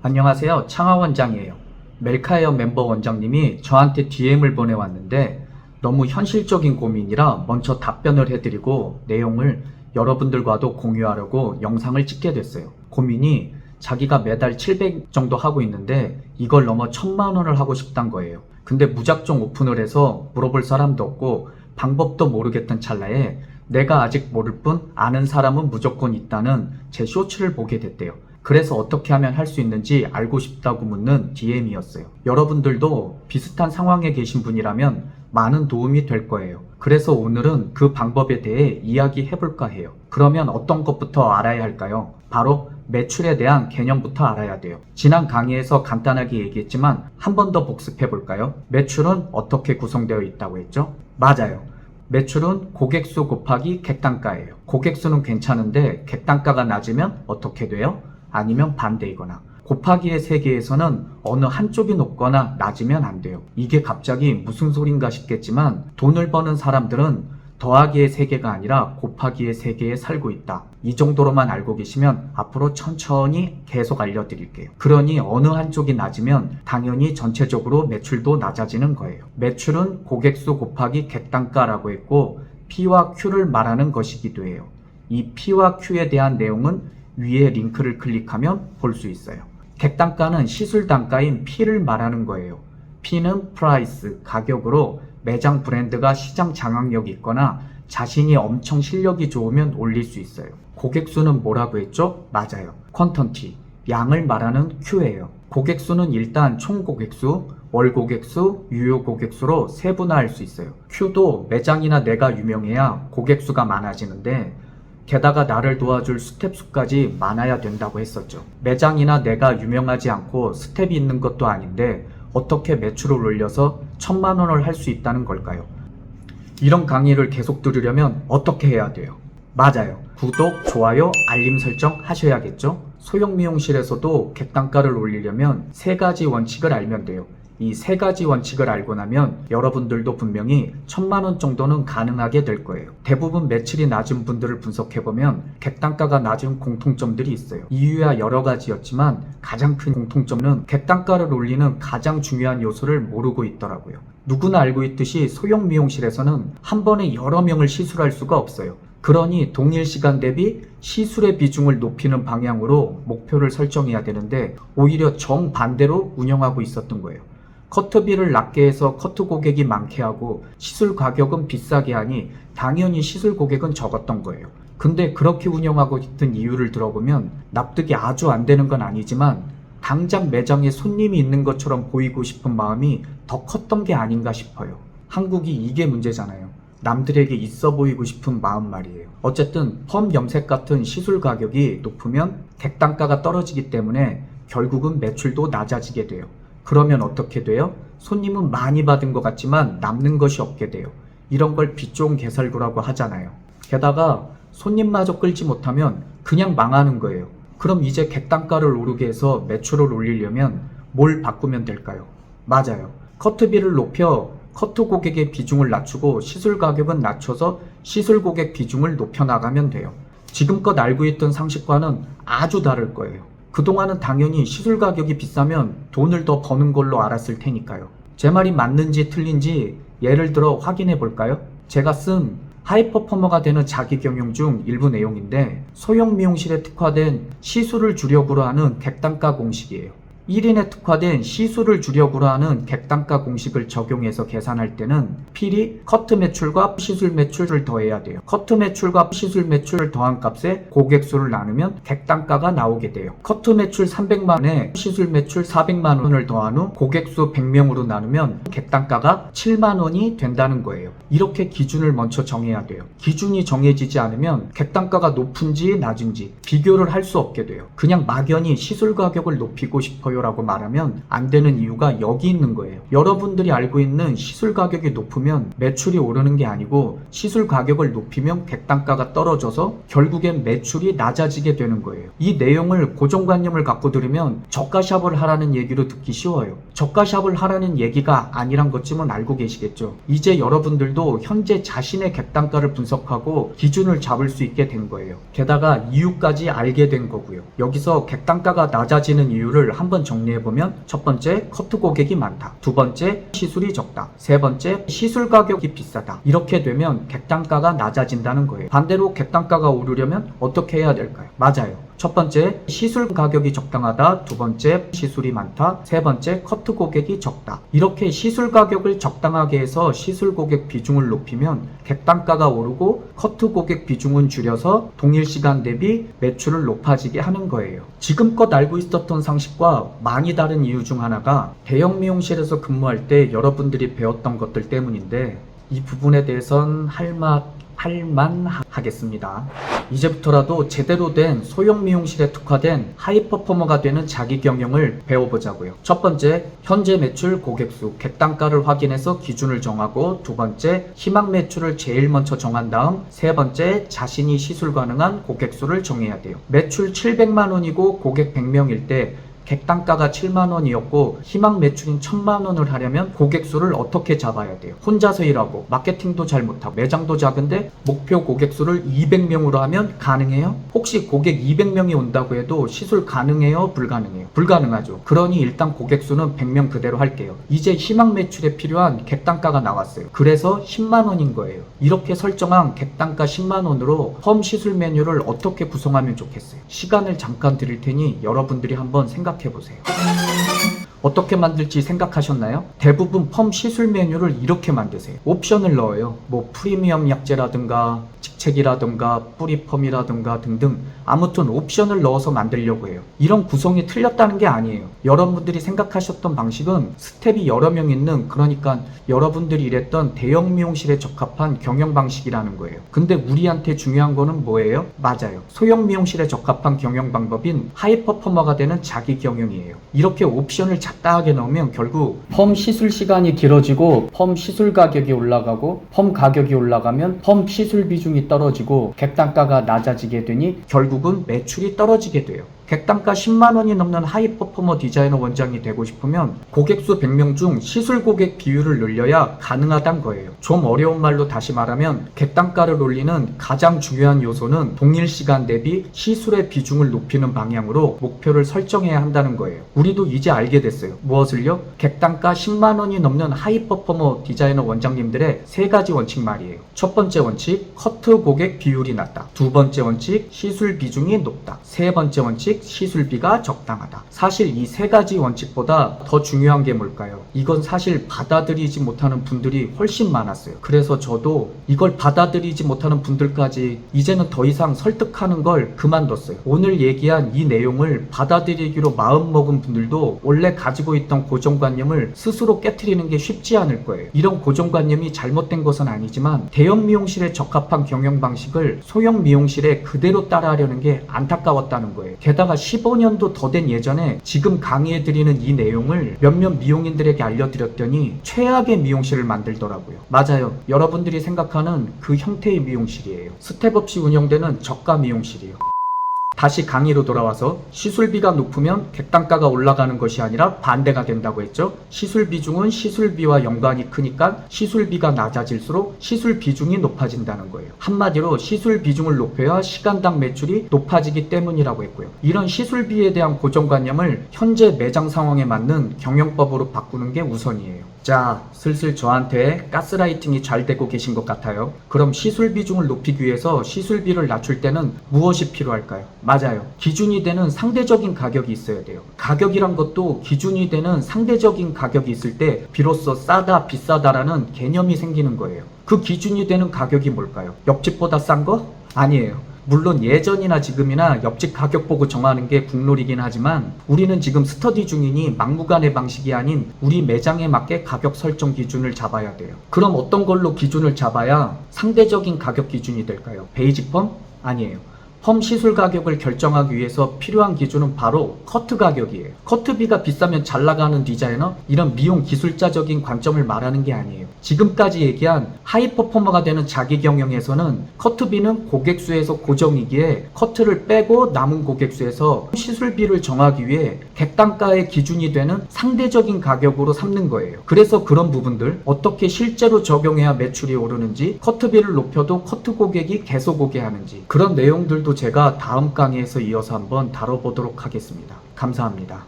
안녕하세요. 창하 원장이에요. 멜카에어 멤버 원장님이 저한테 DM을 보내왔는데 너무 현실적인 고민이라 먼저 답변을 해드리고 내용을 여러분들과도 공유하려고 영상을 찍게 됐어요. 고민이 자기가 매달 700 정도 하고 있는데 이걸 넘어 1000만 원을 하고 싶단 거예요. 근데 무작정 오픈을 해서 물어볼 사람도 없고 방법도 모르겠던 찰나에 내가 아직 모를 뿐 아는 사람은 무조건 있다는 제 쇼츠를 보게 됐대요. 그래서 어떻게 하면 할 수 있는지 알고 싶다고 묻는 DM이었어요. 여러분들도 비슷한 상황에 계신 분이라면 많은 도움이 될 거예요. 그래서 오늘은 그 방법에 대해 이야기해볼까 해요. 그러면 어떤 것부터 알아야 할까요? 바로 매출에 대한 개념부터 알아야 돼요. 지난 강의에서 간단하게 얘기했지만 한 번 더 복습해볼까요? 매출은 어떻게 구성되어 있다고 했죠? 맞아요. 매출은 고객수 곱하기 객단가예요. 고객수는 괜찮은데 객단가가 낮으면 어떻게 돼요? 아니면 반대이거나. 곱하기의 세계에서는 어느 한쪽이 높거나 낮으면 안 돼요. 이게 갑자기 무슨 소린가 싶겠지만 돈을 버는 사람들은 더하기의 세계가 아니라 곱하기의 세계에 살고 있다. 이 정도로만 알고 계시면 앞으로 천천히 계속 알려드릴게요. 그러니 어느 한쪽이 낮으면 당연히 전체적으로 매출도 낮아지는 거예요. 매출은 고객수 곱하기 객단가라고 했고 P와 Q를 말하는 것이기도 해요. 이 P와 Q에 대한 내용은 위에 링크를 클릭하면 볼 수 있어요. 객단가는 시술 단가인 P를 말하는 거예요. P는 프라이스, 가격으로 매장 브랜드가 시장 장악력이 있거나 자신이 엄청 실력이 좋으면 올릴 수 있어요. 고객수는 뭐라고 했죠? 맞아요. 퀀턴티, 양을 말하는 Q예요. 고객수는 일단 총 고객수, 월 고객수, 유효 고객수로 세분화할 수 있어요. Q도 매장이나 내가 유명해야 고객수가 많아지는데 게다가 나를 도와줄 스텝 수까지 많아야 된다고 했었죠. 매장이나 내가 유명하지 않고 스텝이 있는 것도 아닌데 어떻게 매출을 올려서 1000만 원을 할 수 있다는 걸까요? 이런 강의를 계속 들으려면 어떻게 해야 돼요? 맞아요. 구독, 좋아요, 알림 설정 하셔야겠죠? 소형 미용실에서도 객단가를 올리려면 3가지 원칙을 알면 돼요. 이 3가지 원칙을 알고 나면 여러분들도 분명히 1000만 원 정도는 가능하게 될 거예요. 대부분 매출이 낮은 분들을 분석해보면 객단가가 낮은 공통점들이 있어요. 이유야 여러 가지였지만 가장 큰 공통점은 객단가를 올리는 가장 중요한 요소를 모르고 있더라고요. 누구나 알고 있듯이 소형 미용실에서는 한 번에 여러 명을 시술할 수가 없어요. 그러니 동일 시간 대비 시술의 비중을 높이는 방향으로 목표를 설정해야 되는데 오히려 정반대로 운영하고 있었던 거예요. 커트비를 낮게 해서 커트 고객이 많게 하고 시술 가격은 비싸게 하니 당연히 시술 고객은 적었던 거예요. 근데 그렇게 운영하고 있던 이유를 들어보면 납득이 아주 안 되는 건 아니지만 당장 매장에 손님이 있는 것처럼 보이고 싶은 마음이 더 컸던 게 아닌가 싶어요. 한국이 이게 문제잖아요. 남들에게 있어 보이고 싶은 마음 말이에요. 어쨌든 펌 염색 같은 시술 가격이 높으면 객단가가 떨어지기 때문에 결국은 매출도 낮아지게 돼요. 그러면 어떻게 돼요? 손님은 많이 받은 것 같지만 남는 것이 없게 돼요. 이런 걸 빚 좋은 개살구라고 하잖아요. 게다가 손님마저 끌지 못하면 그냥 망하는 거예요. 그럼 이제 객단가를 오르게 해서 매출을 올리려면 뭘 바꾸면 될까요? 맞아요. 커트비를 높여 커트 고객의 비중을 낮추고 시술 가격은 낮춰서 시술 고객 비중을 높여 나가면 돼요. 지금껏 알고 있던 상식과는 아주 다를 거예요. 그동안은 당연히 시술 가격이 비싸면 돈을 더 버는 걸로 알았을 테니까요. 제 말이 맞는지 틀린지 예를 들어 확인해 볼까요? 제가 쓴 하이퍼포머가 되는 자기경영 중 일부 내용인데 소형 미용실에 특화된 시술을 주력으로 하는 객단가 공식이에요. 1인에 특화된 시술을 주력으로 하는 객단가 공식을 적용해서 계산할 때는 필히 커트 매출과 시술 매출을 더해야 돼요. 커트 매출과 시술 매출을 더한 값에 고객수를 나누면 객단가가 나오게 돼요. 커트 매출 300만원에 시술 매출 400만원을 더한 후 고객수 100명으로 나누면 객단가가 7만원이 된다는 거예요. 이렇게 기준을 먼저 정해야 돼요. 기준이 정해지지 않으면 객단가가 높은지 낮은지 비교를 할 수 없게 돼요. 그냥 막연히 시술 가격을 높이고 싶어요 싶어요라고 말하면 안 되는 이유가 여기 있는 거예요. 여러분들이 알고 있는 시술 가격이 높으면 매출이 오르는 게 아니고 시술 가격을 높이면 객단가가 떨어져서 결국엔 매출이 낮아지게 되는 거예요. 이 내용을 고정관념을 갖고 들으면 저가샵을 하라는 얘기로 듣기 쉬워요. 저가샵을 하라는 얘기가 아니란 것쯤은 알고 계시겠죠. 이제 여러분들도 현재 자신의 객단가를 분석하고 기준을 잡을 수 있게 된 거예요. 게다가 이유까지 알게 된 거고요. 여기서 객단가가 낮아지는 이유를 한번 정리해보면 첫 번째, 커트 고객이 많다. 두 번째, 시술이 적다. 세 번째, 시술 가격이 비싸다. 이렇게 되면 객단가가 낮아진다는 거예요. 반대로 객단가가 오르려면 어떻게 해야 될까요? 맞아요. 첫 번째, 시술 가격이 적당하다. 두 번째, 시술이 많다. 세 번째, 커트 고객이 적다. 이렇게 시술 가격을 적당하게 해서 시술 고객 비중을 높이면 객단가가 오르고 커트 고객 비중은 줄여서 동일 시간 대비 매출을 높아지게 하는 거예요. 지금껏 알고 있었던 상식과 많이 다른 이유 중 하나가 대형 미용실에서 근무할 때 여러분들이 배웠던 것들 때문인데 이 부분에 대해선 할만하겠습니다. 이제부터라도 제대로 된 소형 미용실에 특화된 하이퍼포머가 되는 자기 경영을 배워보자고요. 첫 번째, 현재 매출 고객수, 객단가를 확인해서 기준을 정하고, 두 번째, 희망 매출을 제일 먼저 정한 다음, 세 번째, 자신이 시술 가능한 고객수를 정해야 돼요. 매출 700만 원이고 고객 100명일 때 객단가가 7만원이었고 희망 매출인 1000만원을 하려면 고객수를 어떻게 잡아야 돼요? 혼자서 일하고 마케팅도 잘 못하고 매장도 작은데 목표 고객수를 200명으로 하면 가능해요? 혹시 고객 200명이 온다고 해도 시술 가능해요? 불가능해요? 불가능하죠. 그러니 일단 고객수는 100명 그대로 할게요. 이제 희망 매출에 필요한 객단가가 나왔어요. 그래서 10만원인 거예요. 이렇게 설정한 객단가 10만원으로 펌 시술 메뉴를 어떻게 구성하면 좋겠어요? 시간을 잠깐 드릴 테니 여러분들이 한번 생각해보세요. 어떻게 만들지 생각하셨나요? 대부분 펌 시술 메뉴를 이렇게 만드세요. 옵션을 넣어요. 뭐 프리미엄 약재라든가 직책이라든가 뿌리펌이라든가 등등 아무튼 옵션을 넣어서 만들려고 해요. 이런 구성이 틀렸다는 게 아니에요. 여러분들이 생각하셨던 방식은 스텝이 여러 명 있는, 그러니까 여러분들이 일했던 대형 미용실에 적합한 경영 방식이라는 거예요. 근데 우리한테 중요한 거는 뭐예요? 맞아요. 소형 미용실에 적합한 경영 방법인 하이퍼포머가 되는 자기 경영이에요. 이렇게 옵션을 잡다하게 넣으면 결국 펌 시술 시간이 길어지고 펌 시술 가격이 올라가고 펌 가격이 올라가면 펌 시술 비중이 떨어지고 객단가가 낮아지게 되니 결국은 매출이 떨어지게 돼요. 객단가 10만원이 넘는 하이퍼포머 디자이너 원장이 되고 싶으면 고객수 100명 중 시술 고객 비율을 늘려야 가능하단 거예요. 좀 어려운 말로 다시 말하면 객단가를 올리는 가장 중요한 요소는 동일 시간 대비 시술의 비중을 높이는 방향으로 목표를 설정해야 한다는 거예요. 우리도 이제 알게 됐어요. 무엇을요? 객단가 10만원이 넘는 하이퍼포머 디자이너 원장님들의 세 가지 원칙 말이에요. 첫 번째 원칙, 커트 고객 비율이 낮다. 두 번째 원칙, 시술 비중이 높다. 세 번째 원칙, 시술비가 적당하다. 사실 이 세 가지 원칙보다 더 중요한 게 뭘까요? 이건 사실 받아들이지 못하는 분들이 훨씬 많았어요. 그래서 저도 이걸 받아들이지 못하는 분들까지 이제는 더 이상 설득하는 걸 그만뒀어요. 오늘 얘기한 이 내용을 받아들이기로 마음먹은 분들도 원래 가지고 있던 고정관념을 스스로 깨트리는 게 쉽지 않을 거예요. 이런 고정관념이 잘못된 것은 아니지만 대형 미용실에 적합한 경영 방식을 소형 미용실에 그대로 따라하려는 게 안타까웠다는 거예요. 게다가 15년도 더 된 예전에 지금 강의해드리는 이 내용을 몇몇 미용인들에게 알려드렸더니 최악의 미용실을 만들더라고요. 맞아요. 여러분들이 생각하는 그 형태의 미용실이에요. 스텝 없이 운영되는 저가 미용실이에요. 다시 강의로 돌아와서 시술비가 높으면 객단가가 올라가는 것이 아니라 반대가 된다고 했죠. 시술 비중은 시술비와 연관이 크니까 시술비가 낮아질수록 시술 비중이 높아진다는 거예요. 한마디로 시술 비중을 높여야 시간당 매출이 높아지기 때문이라고 했고요. 이런 시술비에 대한 고정관념을 현재 매장 상황에 맞는 경영법으로 바꾸는 게 우선이에요. 자, 슬슬 저한테 가스라이팅이 잘 되고 계신 것 같아요. 그럼 시술 비중을 높이기 위해서 시술비를 낮출 때는 무엇이 필요할까요? 맞아요. 기준이 되는 상대적인 가격이 있어야 돼요. 가격이란 것도 기준이 되는 상대적인 가격이 있을 때 비로소 싸다, 비싸다라는 개념이 생기는 거예요. 그 기준이 되는 가격이 뭘까요? 옆집보다 싼 거? 아니에요. 물론 예전이나 지금이나 옆집 가격 보고 정하는 게 국룰이긴 하지만 우리는 지금 스터디 중이니 막무가내 방식이 아닌 우리 매장에 맞게 가격 설정 기준을 잡아야 돼요. 그럼 어떤 걸로 기준을 잡아야 상대적인 가격 기준이 될까요? 베이직 펌? 아니에요. 펌 시술 가격을 결정하기 위해서 필요한 기준은 바로 커트 가격이에요. 커트비가 비싸면 잘 나가는 디자이너? 이런 미용 기술자적인 관점을 말하는 게 아니에요. 지금까지 얘기한 하이 퍼포머가 되는 자기 경영에서는 커트비는 고객수에서 고정이기에 커트를 빼고 남은 고객수에서 시술비를 정하기 위해 객단가의 기준이 되는 상대적인 가격으로 삼는 거예요. 그래서 그런 부분들 어떻게 실제로 적용해야 매출이 오르는지, 커트비를 높여도 커트 고객이 계속 오게 하는지, 그런 내용들도 제가 다음 강의에서 이어서 한번 다뤄보도록 하겠습니다. 감사합니다.